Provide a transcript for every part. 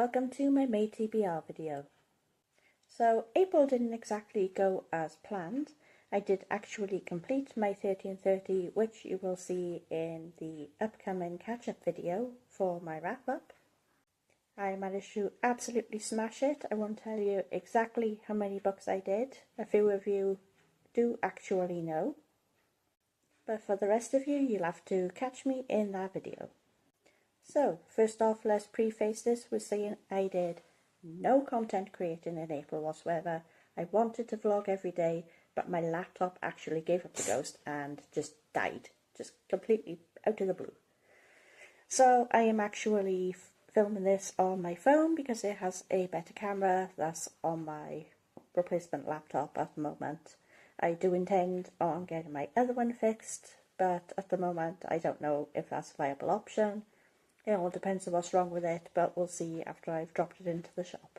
welcome to my May TBR video. So April didn't exactly go as planned. I did actually complete my 30 and 30, which you will see in the upcoming catch-up video for my wrap-up. I managed to absolutely smash it. I won't tell you exactly how many books I did. A few of you do actually know. But for the rest of you, you'll have to catch me in that video. So, first off, let's preface this with saying I did no content creating in April whatsoever. I wanted to vlog every day, but my laptop actually gave up the ghost and just died, just completely out of the blue. So I am actually filming this on my phone because it has a better camera that's on my replacement laptop at the moment. I do intend on getting my other one fixed, but at the moment I don't know if that's a viable option. It all depends on what's wrong with it, but we'll see after I've dropped it into the shop.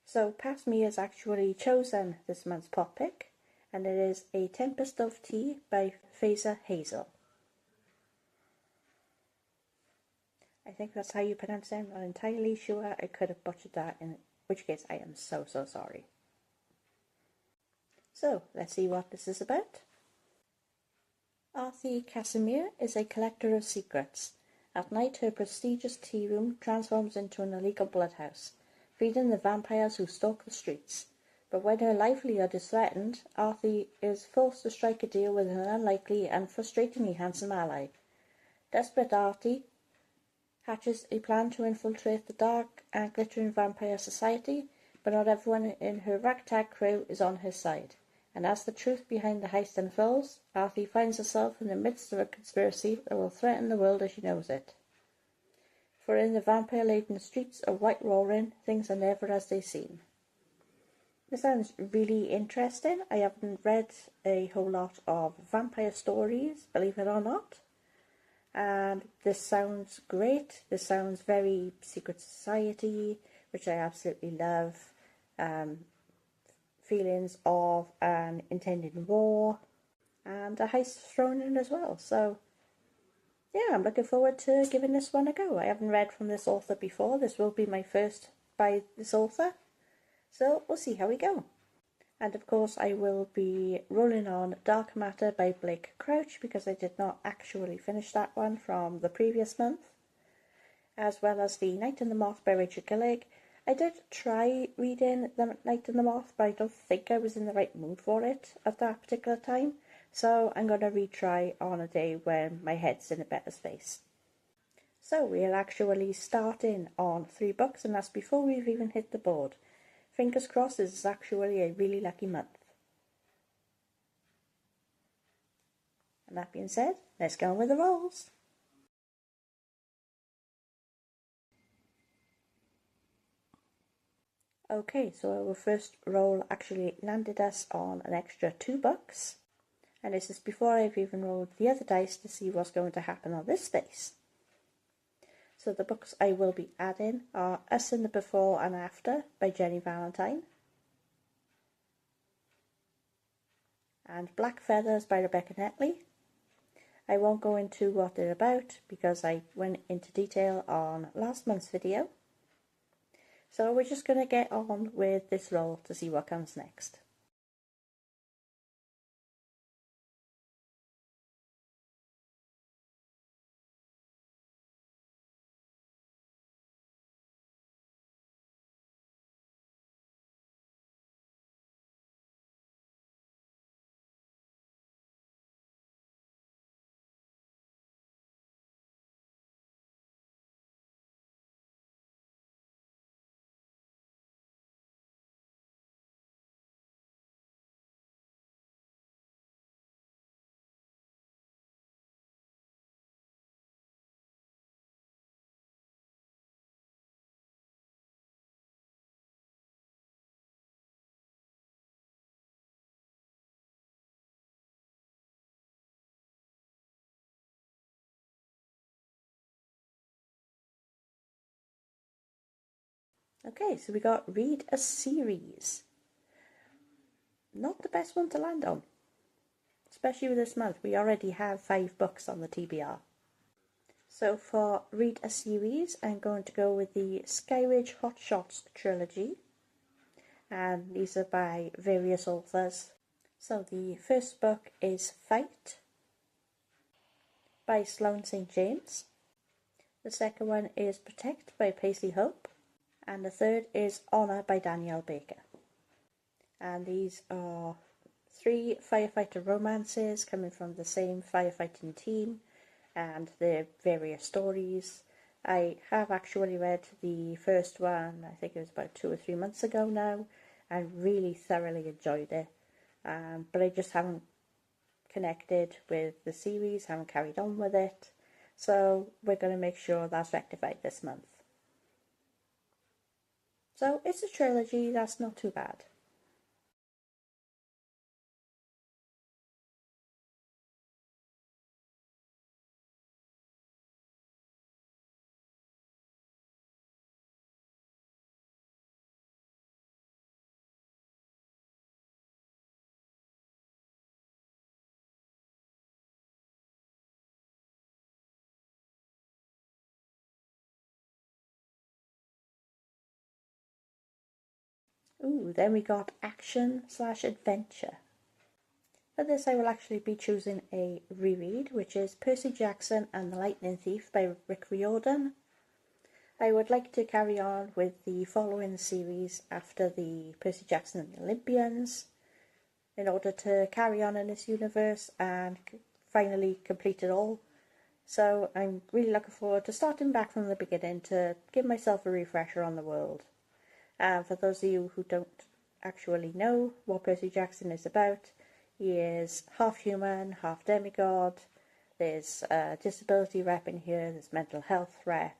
So Past Me has actually chosen this month's pop pick, and it is A Tempest of Tea by Faiza Hazel. I think that's how you pronounce it. I'm not entirely sure. I could have butchered that, in which case I am so sorry. So let's see what this is about. Arthi Casimir is a collector of secrets. At night her prestigious tea room transforms into an illegal bloodhouse, feeding the vampires who stalk the streets. But when her livelihood is threatened, Arthi is forced to strike a deal with an unlikely and frustratingly handsome ally. Desperate Arthi hatches a plan to infiltrate the dark and glittering vampire society, but not everyone in her ragtag crew is on her side. And as the truth behind the heist unfolds, Arthi finds herself in the midst of a conspiracy that will threaten the world as she knows it. For in the vampire-laden streets of White Roaring, things are never as they seem. This sounds really interesting. I haven't read a whole lot of vampire stories, believe it or not. And this sounds great. This sounds very Secret Society, which I absolutely love. Feelings of an intended war, and a heist thrown in as well. So yeah, I'm looking forward to giving this one a go. I haven't read from this author before. This will be my first by this author, so we'll see how we go. And of course I will be rolling on Dark Matter by Blake Crouch because I did not actually finish that one from the previous month, as well as The Night and the Moth by Rachel Gillig. I did try reading The Night and the Moth, but I don't think I was in the right mood for it at that particular time, so I'm going to retry on a day when my head's in a better space. So we're actually starting on 3 books, and that's before we've even hit the board. Fingers crossed, this is actually a really lucky month. And that being said, let's go with the rolls. Okay, so our first roll actually landed us on an extra 2 bucks, and this is before I've even rolled the other dice to see what's going to happen on this space. So the books I will be adding are Us in the Before and After by Jenny Valentine, and Black Feathers by Rebecca Netley. I won't go into what they're about because I went into detail on last month's video. So we're just going to get on with this roll to see what comes next. Okay, so we got Read a Series. Not the best one to land on, especially with this month. We already have 5 books on the TBR. So for Read a Series, I'm going to go with the Skyridge Hot Shots trilogy, and these are by various authors. So the first book is Fight by Sloane St. James. The second one is Protect by Paisley Hope. And the third is Honour by Danielle Baker. And these are 3 firefighter romances coming from the same firefighting team, and their various stories. I have actually read the first one, I think it was about 2 or 3 months ago now, and really thoroughly enjoyed it. But I just haven't connected with the series, haven't carried on with it. So we're going to make sure that's rectified this month. So it's a trilogy, that's not too bad. Ooh, then we got action/adventure. For this I will actually be choosing a reread, which is Percy Jackson and the Lightning Thief by Rick Riordan. I would like to carry on with the following series after the Percy Jackson and the Olympians in order to carry on in this universe and finally complete it all. So I'm really looking forward to starting back from the beginning to give myself a refresher on the world. For those of you who don't actually know what Percy Jackson is about, he is half human, half demigod. There's a disability rep in here, there's mental health rep.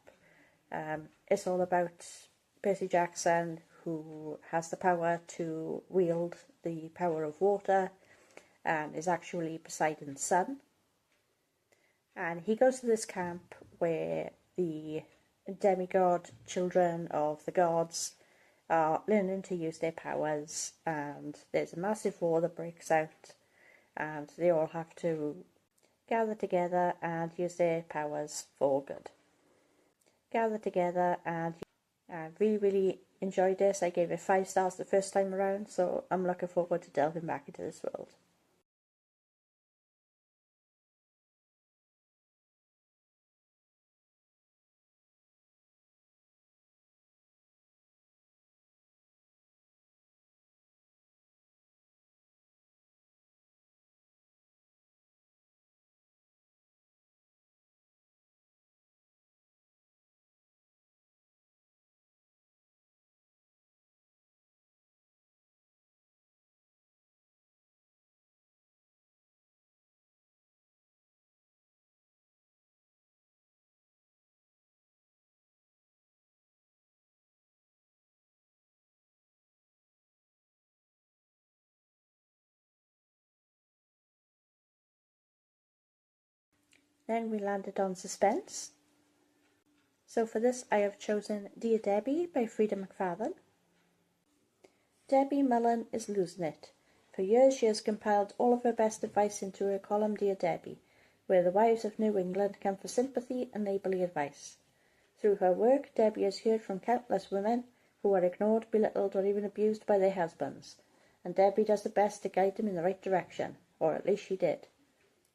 It's all about Percy Jackson, who has the power to wield the power of water and is actually Poseidon's son. And he goes to this camp where the demigod children of the gods are learning to use their powers, and there's a massive war that breaks out, and they all have to gather together and use their powers for good. Gather together, and I really enjoyed this. I gave it 5 stars the first time around, so I'm looking forward to delving back into this world. Then we landed on suspense. So for this I have chosen Dear Debbie by Frida McFadden. Debbie Mullen is losing it. For years she has compiled all of her best advice into her column Dear Debbie, where the wives of New England come for sympathy and neighbourly advice. Through her work, Debbie has heard from countless women who are ignored, belittled, or even abused by their husbands, and Debbie does her best to guide them in the right direction, or at least she did.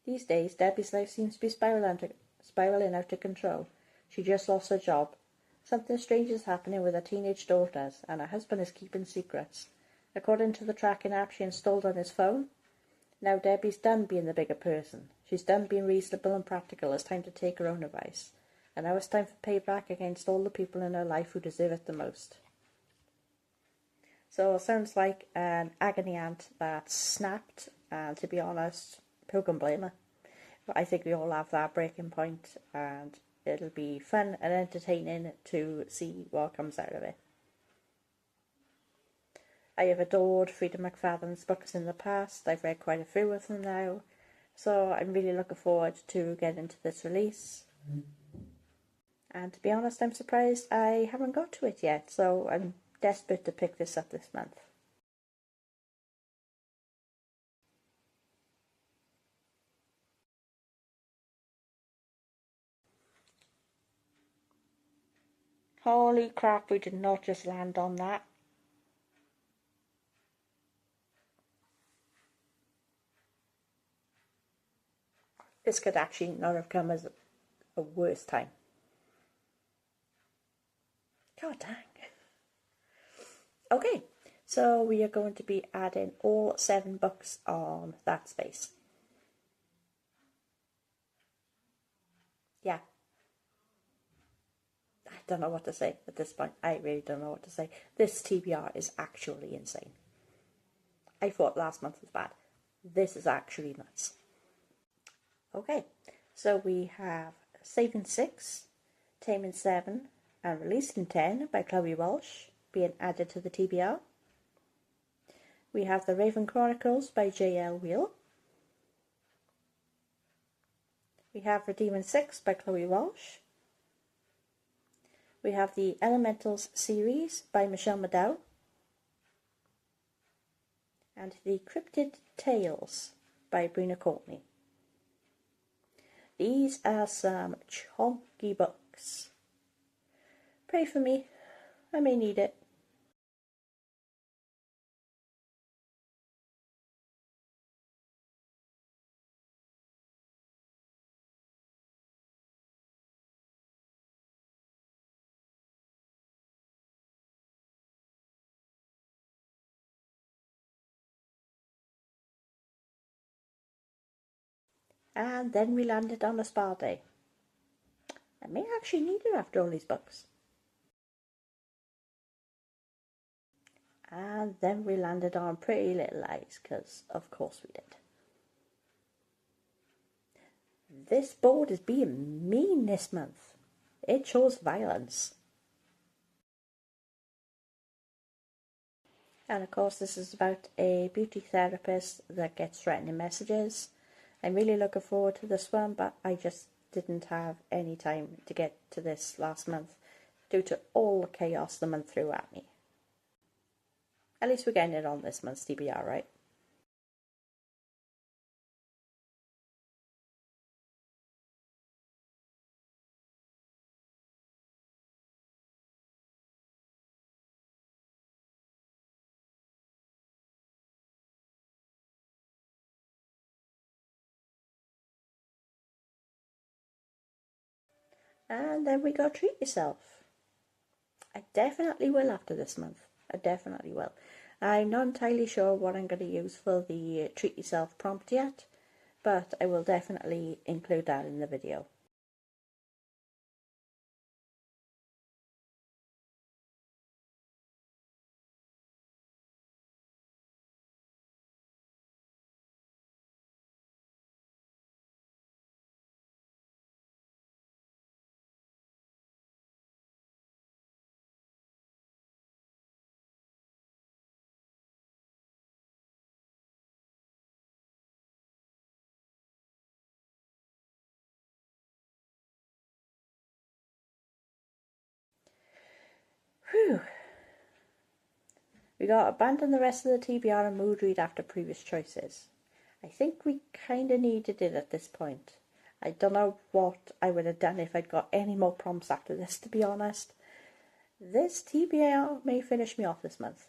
These days, Debbie's life seems to be spiraling out of control. She just lost her job. Something strange is happening with her teenage daughters, and her husband is keeping secrets. According to the tracking app she installed on his phone, now Debbie's done being the bigger person. She's done being reasonable and practical. It's time to take her own advice. And now it's time for payback against all the people in her life who deserve it the most. So it sounds like an agony aunt that snapped, and to be honest, who can blame her? I think we all have that breaking point, and it'll be fun and entertaining to see what comes out of it. I have adored Frida McFadden's books in the past. I've read quite a few of them now, so I'm really looking forward to getting into this release. And to be honest, I'm surprised I haven't got to it yet, so I'm desperate to pick this up this month. Holy crap, we did not just land on that. This could actually not have come as a worse time. God dang. Okay, so we are going to be adding all 7 books on that space. Yeah. I don't know what to say at this point. I really don't know what to say. This TBR is actually insane. I thought last month was bad. This is actually nuts. Okay, so we have Saving 6, Taming 7, and Releasing 10 by Chloe Walsh being added to the TBR. We have The Raven Chronicles by J.L. Wheel. We have Redeeming 6 by Chloe Walsh. We have the Elementals series by Michelle McDowell. And the Cryptid Tales by Brina Courtney. These are some chunky books. Pray for me, I may need it. And then we landed on a spa day. I may actually need it after all these books. And then we landed on Pretty Little Lies, because of course we did. This board is being mean this month. It shows violence. And of course this is about a beauty therapist that gets threatening messages. I'm really looking forward to this one, but I just didn't have any time to get to this last month due to all the chaos the month threw at me. At least we're getting it on this month's TBR, right? And then we got Treat Yourself. I definitely will after this month. I definitely will. I'm not entirely sure what I'm going to use for the Treat Yourself prompt yet, but I will definitely include that in the video. Whew. We got Abandon the Rest of the TBR and Mood Read after previous choices. I think we kind of needed it at this point. I don't know what I would have done if I'd got any more prompts after this, to be honest. This TBR may finish me off this month.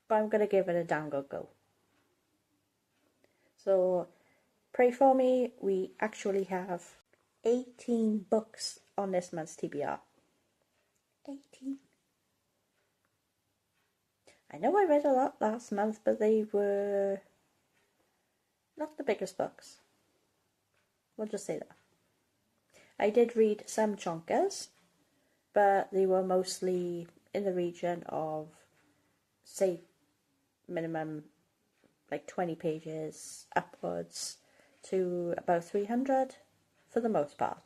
But I'm going to give it a damn good go. So, pray for me. We actually have 18 books on this month's TBR. 18. I know I read a lot last month, but they were not the biggest books. We'll just say that. I did read some chonkers, but they were mostly in the region of, say, minimum like 20 pages upwards to about 300 for the most part.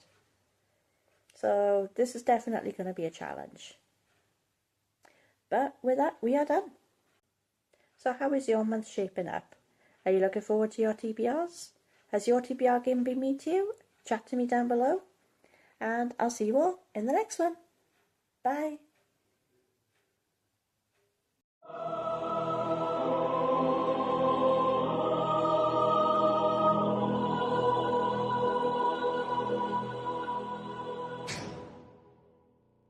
So this is definitely going to be a challenge. But with that, we are done. So how is your month shaping up? Are you looking forward to your TBRs? Has your TBR game been mean to you? Chat to me down below. and I'll see you all in the next one. Bye.